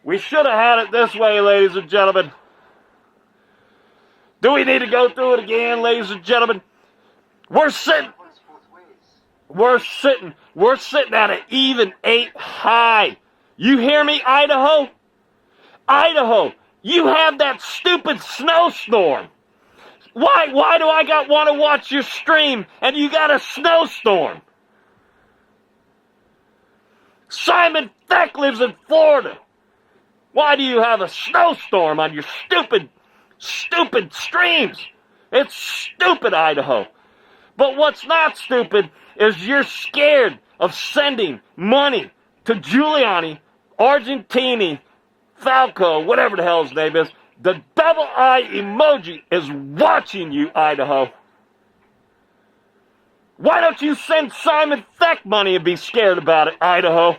We should have had it this way, ladies and gentlemen. Do we need to go through it again, ladies and gentlemen? We're sitting at an even 8 high. You hear me, Idaho? Idaho, you have that stupid snowstorm. Why do I want to watch your stream and you got a snowstorm? Simon Feck lives in Florida. Why do you have a snowstorm on your stupid streams? It's stupid, Idaho. But what's not stupid is you're scared of sending money to Giuliano Argenti, Falcon, whatever the hell his name is. The double eye emoji is watching you, Idaho. Why don't you send Simon Feck money and be scared about it, Idaho?